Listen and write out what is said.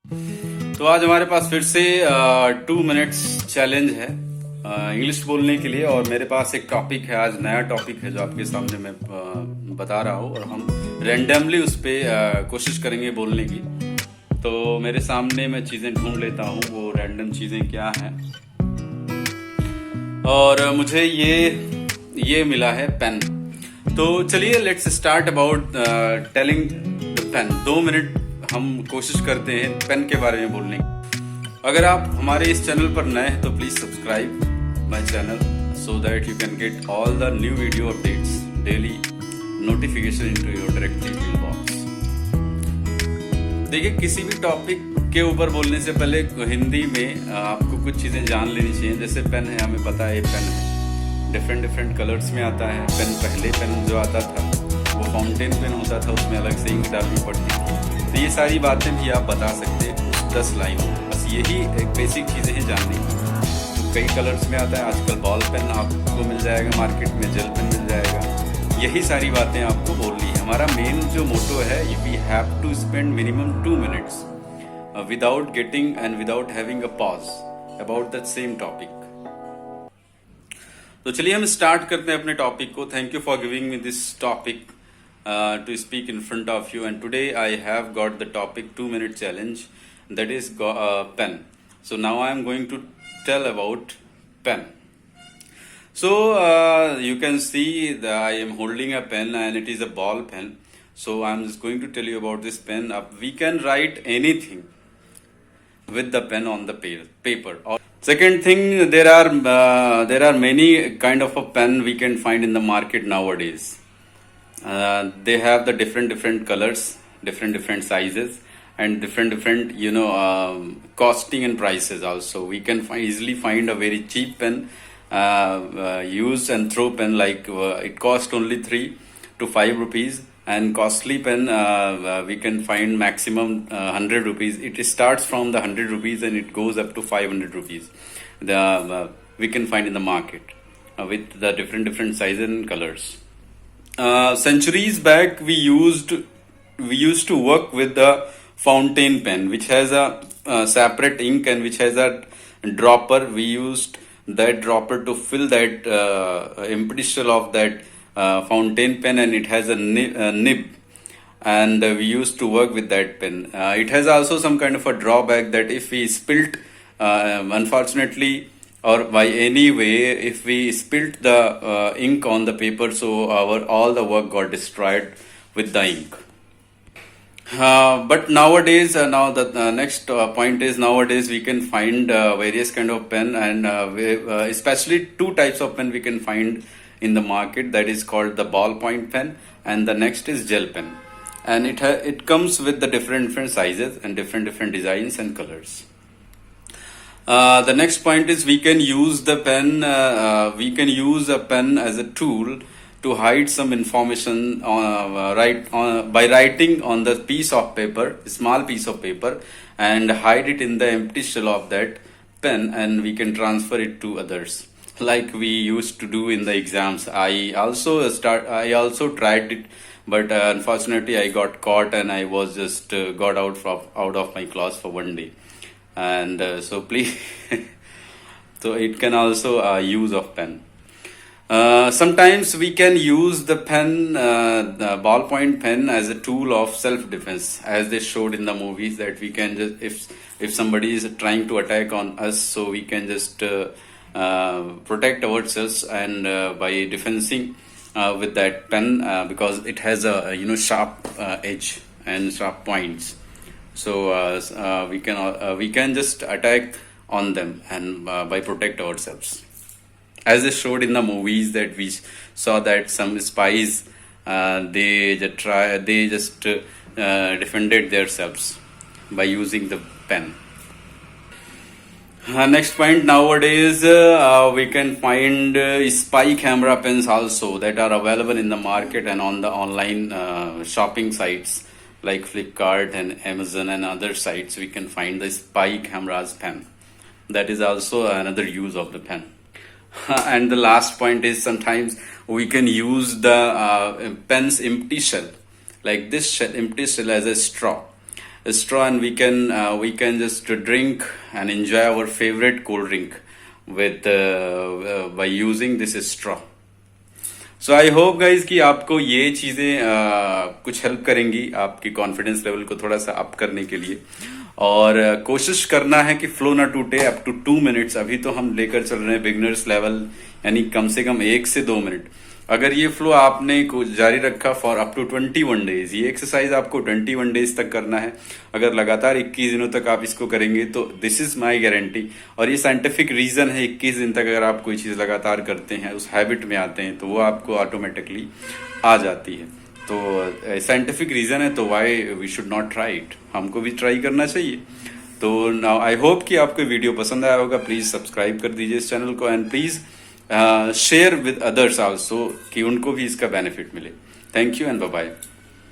तो आज हमारे पास फिर से 2 मिनट्स चैलेंज है इंग्लिश बोलने के लिए। और मेरे पास एक टॉपिक है, आज नया टॉपिक है जो आपके सामने मैं बता रहा हूँ, और हम रैंडमली उस पर कोशिश करेंगे बोलने की। तो मेरे सामने मैं चीज़ें ढूंढ लेता हूँ, वो रैंडम चीज़ें क्या हैं। और मुझे ये मिला है पेन। तो चलिए let's start about telling the pen. 2 minute हम कोशिश करते हैं पेन के बारे में बोलने की। अगर आप हमारे इस चैनल पर नए हैं तो please subscribe my channel so that you can get all the new video updates daily notification into your directly inbox. देखिए, किसी भी टॉपिक के ऊपर बोलने से पहले हिंदी में आपको कुछ चीजें जान लेनी चाहिए। जैसे पेन है, हमें पता है पेन है, डिफरेंट कलर्स में आता है। पेन पहले पेन जो आता था वो फाउंटेन पेन होता था, उसमें अलग से इंक डालनी पड़ती थी। तो ये सारी बातें भी आप बता सकते हैं 10 लाइन में। बस यही एक बेसिक चीज़ें हैं जानने की। तो कई कलर्स में आता है, आजकल बॉल पेन आपको मिल जाएगा मार्केट में, जेल पेन मिल जाएगा। यही सारी बातें आपको बोलनी है। हमारा मेन जो मोटो है, we have to spend minimum 2 minutes without getting and without having a pause about the same topic. तो चलिए हम स्टार्ट करते हैं अपने टॉपिक को। Thank you for giving me this topic to speak in front of you, and today I have got the topic 2 minute challenge, that is pen. So now I am going to tell about pen. So you can see that I am holding a pen and it is a ball pen. So I am just going to tell you about this pen. We can write anything with the pen on the paper. Second thing, there are many kind of a pen we can find in the market nowadays. They have the different colors, different sizes, and different costing and prices also. We can easily find a very cheap pen, use and throw pen, like it cost only 3 to 5 rupees, and costly pen we can find maximum 100 rupees. It starts from the 100 rupees and it goes up to 500 rupees. We can find in the market with the different sizes and colors. Centuries back, we used to work with the fountain pen, which has a separate ink and which has a dropper. We used that dropper to fill that empty shell of that fountain pen, and it has a nib, and we used to work with that pen. It has also some kind of a drawback that if we spilt, unfortunately, or by any way, if we spilt the ink on the paper, so all the work got destroyed with the ink. But nowadays, now the next point is, nowadays we can find various kind of pen, and especially 2 types of pen we can find in the market. That is called the ballpoint pen, and the next is gel pen. And it comes with the different sizes and different designs and colors. The next point is, we can use the pen. We can use a pen as a tool to hide some information by writing on the piece of paper, small piece of paper, and hide it in the empty shell of that pen, and we can transfer it to others, like we used to do in the exams. I also tried it, but unfortunately I got caught, and I was just got out of my class for 1 day. And so please so it can also use of pen. Sometimes we can use the pen, the ballpoint pen, as a tool of self-defense, as they showed in the movies, that we can just, if somebody is trying to attack on us, so we can just protect ourselves, and by defending with that pen, because it has a sharp edge and sharp points. So we can just attack on them, and by protect ourselves, as they showed in the movies, that we saw that some spies they just defended themselves by using the pen. Next point, nowadays we can find spy camera pens also, that are available in the market and on the online shopping sites like Flipkart and Amazon and other sites. We can find the spy cameras pen. That is also another use of the pen. And the last point is, sometimes we can use the pen's empty shell, like this empty shell, as a straw. straw, and we can just drink and enjoy our favorite cold drink with by using this straw. So I hope guys कि आपको ये चीजें कुछ help करेंगी आपकी confidence level को थोड़ा सा अप करने के लिए, और कोशिश करना है कि फ्लो ना टूटे अप टू 2 मिनट्स. अभी तो हम लेकर चल रहे हैं बिगनर्स लेवल, यानी कम से कम 1 से 2 मिनट. अगर ये फ्लो आपने जारी रखा फॉर अप टू 21 डेज, ये एक्सरसाइज आपको 21 डेज तक करना है. अगर लगातार 21 दिनों तक आप इसको करेंगे तो दिस इज माय गारंटी, और ये साइंटिफिक रीजन है. 21 दिन तक अगर आप कोई चीज लगातार करते हैं, उस हैबिट में आते हैं, तो वो आपको ऑटोमेटिकली आ जाती है. तो साइंटिफिक रीजन है, तो why we should not try it. हमको भी ट्राई करना चाहिए. तो नाउ आई होप कि आपको वीडियो पसंद आया होगा. प्लीज सब्सक्राइब कर दीजिए इस चैनल को, and please share with others also कि उनको भी इसका बेनिफिट मिले. Thank you and bye bye.